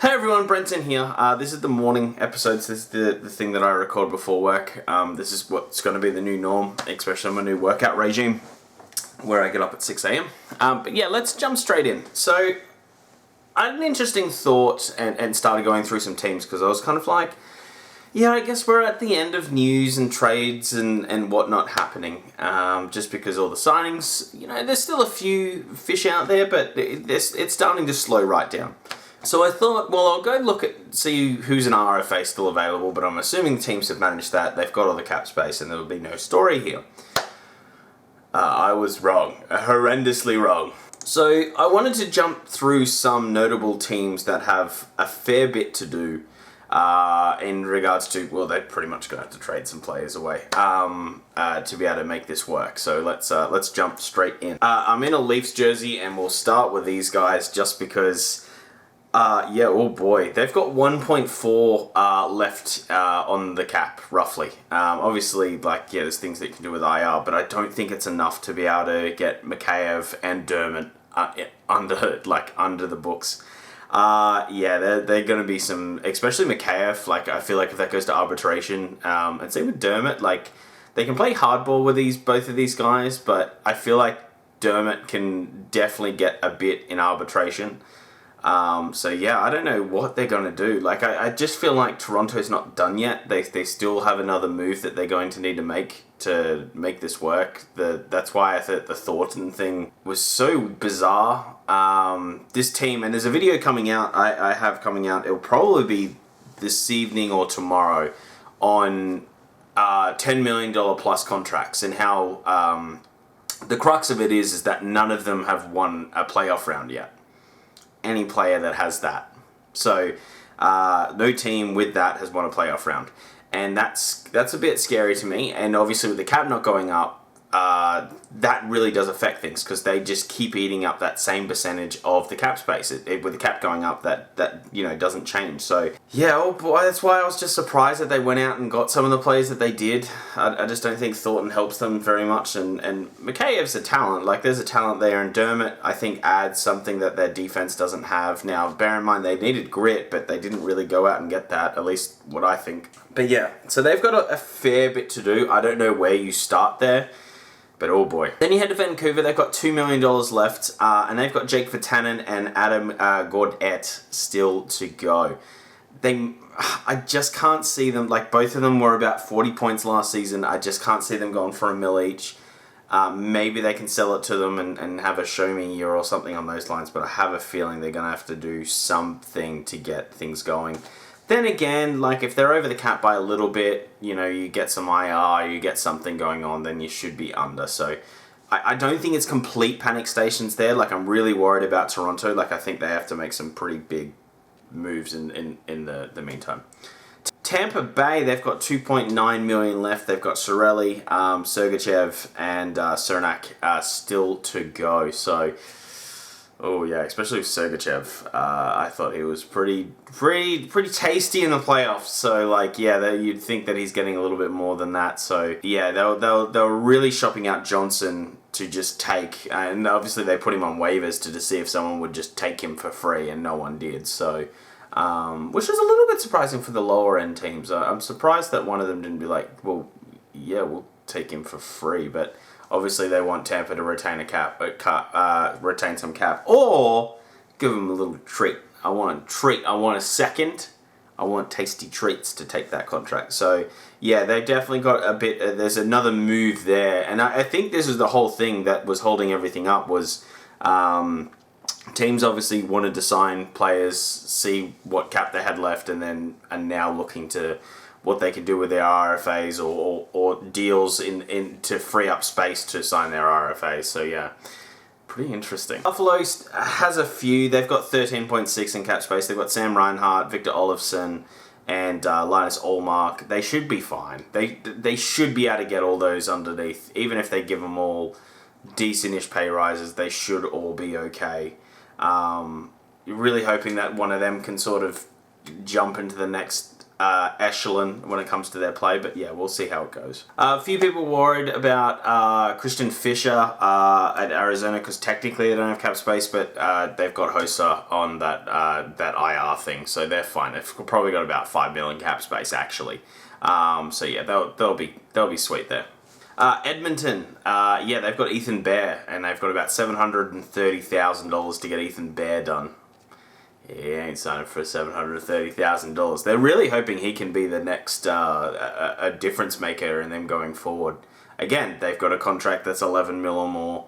Hey everyone, Brenton here. This is the morning episodes. This is the thing that I record before work. This is what's going to be the new norm, especially on my new workout regime, where I get up at 6 a.m. But yeah, let's jump straight in. So, I had an interesting thought and started going through some teams because I was kind of like, yeah, I guess we're at the end of news and trades and whatnot happening. Just because all the signings, there's still a few fish out there, but it's starting to slow right down. So I thought, well, I'll go see who's an RFA still available, but I'm assuming the teams have managed that. They've got all the cap space and there will be no story here. I was wrong. Horrendously wrong. So I wanted to jump through some notable teams that have a fair bit to do in regards to, well, they're pretty much going to have to trade some players away to be able to make this work. So let's jump straight in. I'm in a Leafs jersey and we'll start with these guys just because... oh boy, they've got 1.4 left on the cap, roughly. Obviously, there's things that you can do with IR, but I don't think it's enough to be able to get Mikheyev and Dermott under the books. They're going to be some, especially Mikheyev. I feel like if that goes to arbitration, and same with Dermott, they can play hardball with both of these guys, but I feel like Dermott can definitely get a bit in arbitration. I don't know what they're going to do. I just feel like Toronto's not done yet. They still have another move that they're going to need to make this work. That's why I thought the Thornton thing was so bizarre. This team, and there's a video coming out, I have coming out, it'll probably be this evening or tomorrow, on $10 million plus contracts, and how the crux of it is that none of them have won a playoff round yet. Any player that has that. So, no team with that has won a playoff round. And that's a bit scary to me. And obviously with the cap not going up, that really does affect things because they just keep eating up that same percentage of the cap space. With the cap going up, that doesn't change. So, yeah, oh boy, that's why I was just surprised that they went out and got some of the players that they did. I just don't think Thornton helps them very much. And Mikheyev's a talent. There's a talent there. And Dermott, I think, adds something that their defense doesn't have. Now, bear in mind, they needed grit, but they didn't really go out and get that, at least what I think. But yeah, so they've got a fair bit to do. I don't know where you start there. But oh boy. Then you head to Vancouver, they've got $2 million left, and they've got Jake Vatanen and Adam Gaudette still to go. I just can't see them, both of them were about 40 points last season, I just can't see them going for $1 million each. Maybe they can sell it to them and have a show me year or something on those lines, but I have a feeling they're going to have to do something to get things going. Then again, if they're over the cap by a little bit, you get some IR, you get something going on, then you should be under. So I don't think it's complete panic stations there. I'm really worried about Toronto. I think they have to make some pretty big moves in the meantime. Tampa Bay, they've got $2.9 million left. They've got Cirelli, Sergachev, and Cernak still to go. So... oh yeah, especially with Sergachev. I thought he was pretty tasty in the playoffs. So you'd think that he's getting a little bit more than that. So yeah, they were really shopping out Johnson to just take, and obviously they put him on waivers to see if someone would just take him for free, and no one did. So, which was a little bit surprising for the lower end teams. I'm surprised that one of them didn't be like, well, yeah, we'll take him for free, but. Obviously, they want Tampa to retain retain some cap, or give them a little treat. I want a treat. I want a second. I want tasty treats to take that contract. So, yeah, they definitely got a bit. There's another move there, and I think this is the whole thing that was holding everything up. Was teams obviously wanted to sign players, see what cap they had left, and then are now looking to. What they can do with their RFAs or deals to free up space to sign their RFAs. So yeah, pretty interesting. Buffalo has a few. They've got 13.6 in cap space. They've got Sam Reinhart, Victor Olofsson, and Linus Ullmark. They should be fine. They should be able to get all those underneath. Even if they give them all decent-ish pay rises, they should all be okay. You're really hoping that one of them can sort of jump into the next echelon when it comes to their play, but yeah, we'll see how it goes. A few people worried about Christian Fisher at Arizona because technically they don't have cap space, but they've got Hosa on that IR thing, so they're fine. They've probably got about 5 million cap space actually. So yeah, they'll be sweet there. Edmonton, yeah, they've got Ethan Bear, and they've got about $730,000 to get Ethan Bear done. He ain't signing for $730,000. They're really hoping he can be the next a difference maker in them going forward. Again, they've got a contract that's 11 mil or more.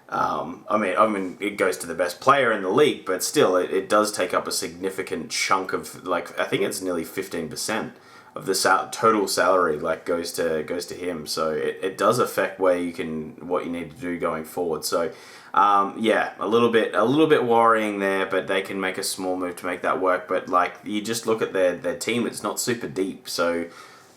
I mean, it goes to the best player in the league, but still, it does take up a significant chunk of, like, I think it's nearly 15% of the total salary, like, goes to him. So it does affect what you need to do going forward. So. Yeah, a little bit worrying there, but they can make a small move to make that work. But like, you just look at their team; it's not super deep, so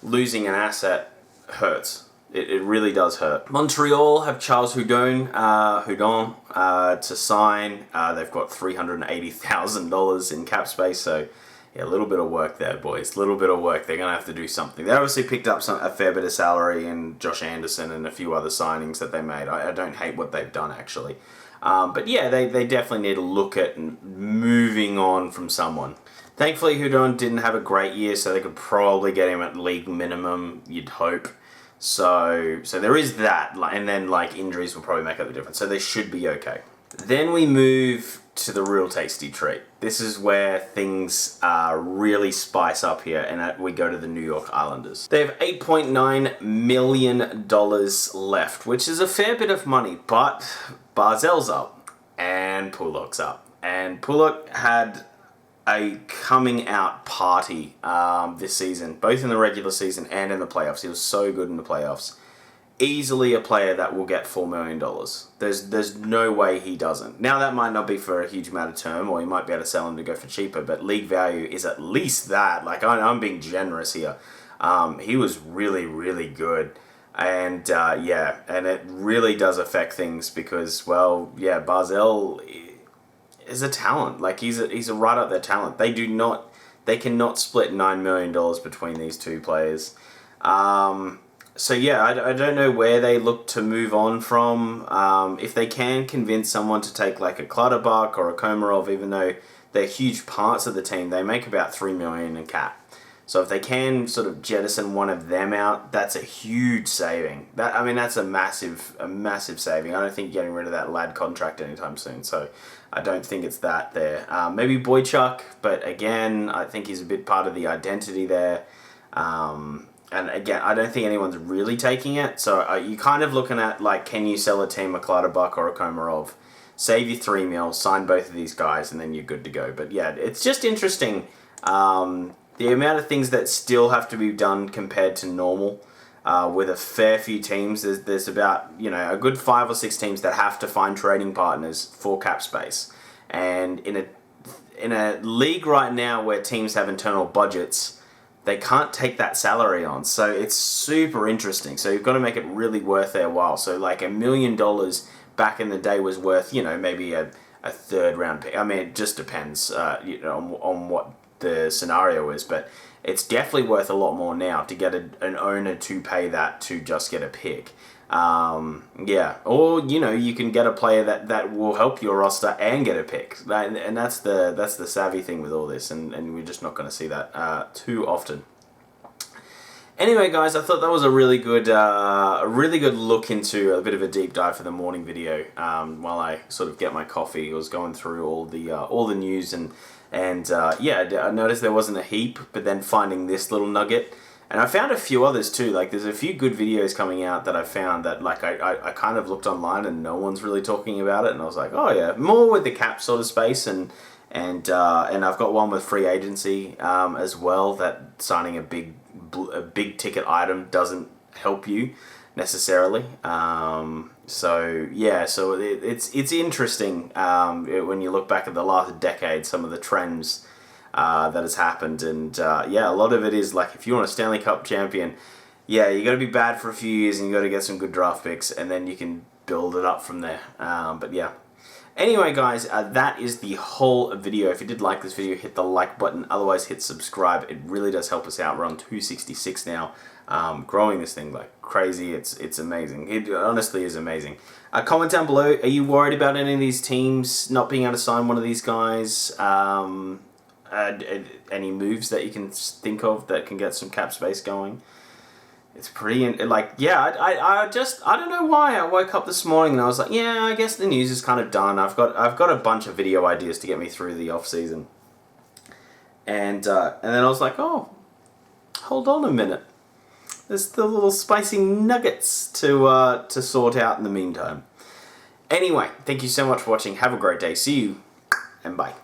losing an asset hurts. It really does hurt. Montreal have Charles Hudon to sign. They've got $380,000 in cap space, so yeah, a little bit of work there, boys. A little bit of work. They're gonna have to do something. They obviously picked up a fair bit of salary in Josh Anderson and a few other signings that they made. I don't hate what they've done actually, but yeah, they definitely need to look at moving on from someone. Thankfully, Hudon didn't have a great year, so they could probably get him at league minimum. You'd hope. So there is that, and then like injuries will probably make up the difference. So they should be okay. Then we move to the real tasty treat. This is where things really spice up here, and we go to the New York Islanders. They have $8.9 million left, which is a fair bit of money, but Barzell's up and Pullock's up. And Pullock had a coming out party this season, both in the regular season and in the playoffs. He was so good in the playoffs. Easily a player that will get $4 million. There's no way he doesn't. Now that might not be for a huge amount of term, or you might be able to sell him to go for cheaper, but league value is at least that. Like, I'm being generous here. He was really, really good. And yeah, and it really does affect things because, well, yeah, Barzell is a talent. Like, he's a right up there talent. They cannot split $9 million between these two players. So yeah, I don't know where they look to move on from. If they can convince someone to take like a Clutterbuck or a Komarov, even though they're huge parts of the team, they make about $3 million in cap. So if they can sort of jettison one of them out, that's a huge saving. That's a massive saving. I don't think you're getting rid of that lad contract anytime soon. So I don't think it's that there. Maybe Boychuk, but again, I think he's a bit part of the identity there. And again, I don't think anyone's really taking it. So you're kind of looking at, like, can you sell a team a Clutterbuck or a Komarov? Save your $3 million, sign both of these guys, and then you're good to go. But yeah, it's just interesting. The amount of things that still have to be done compared to normal. With a fair few teams, there's about, a good 5 or 6 teams that have to find trading partners for cap space. And in a league right now where teams have internal budgets, they can't take that salary on. So it's super interesting. So you've got to make it really worth their while. So like $1 million back in the day was worth, maybe a third round pick. I mean, it just depends on what the scenario is. But it's definitely worth a lot more now to get an owner to pay that to just get a pick. Yeah, or you can get a player that will help your roster and get a pick, and that's the savvy thing with all this, and we're just not going to see that too often. Anyway, guys, I thought that was a really good look into a bit of a deep dive for the morning video. While I sort of get my coffee, I was going through all the news and yeah, I noticed there wasn't a heap, but then finding this little nugget. And I found a few others too. Like, there's a few good videos coming out that I found that, like, I kind of looked online and no one's really talking about it. And I was like, oh yeah, more with the cap sort of space. And I've got one with free agency as well, that signing a big ticket item doesn't help you necessarily. So yeah, so it's interesting when you look back at the last decade, some of the trends that has happened, and yeah, a lot of it is like, if you want a Stanley Cup champion, yeah, you got to be bad for a few years and you got to get some good draft picks, and then you can build it up from there. But yeah, Anyway, guys, that is the whole video. If you did like this video, hit the like button. Otherwise, hit subscribe. It really does help us out. We're on 266 now. Growing this thing like crazy. It's amazing. It honestly is amazing. Comment down below. Are you worried about any of these teams not being able to sign one of these guys? Any moves that you can think of that can get some cap space going? It's pretty, like, yeah, I don't know why. I woke up this morning and I was like, yeah, I guess the news is kind of done. I've got a bunch of video ideas to get me through the off season. And then I was like, oh, hold on a minute. There's still little spicy nuggets to sort out in the meantime. Anyway, thank you so much for watching. Have a great day. See you, and bye.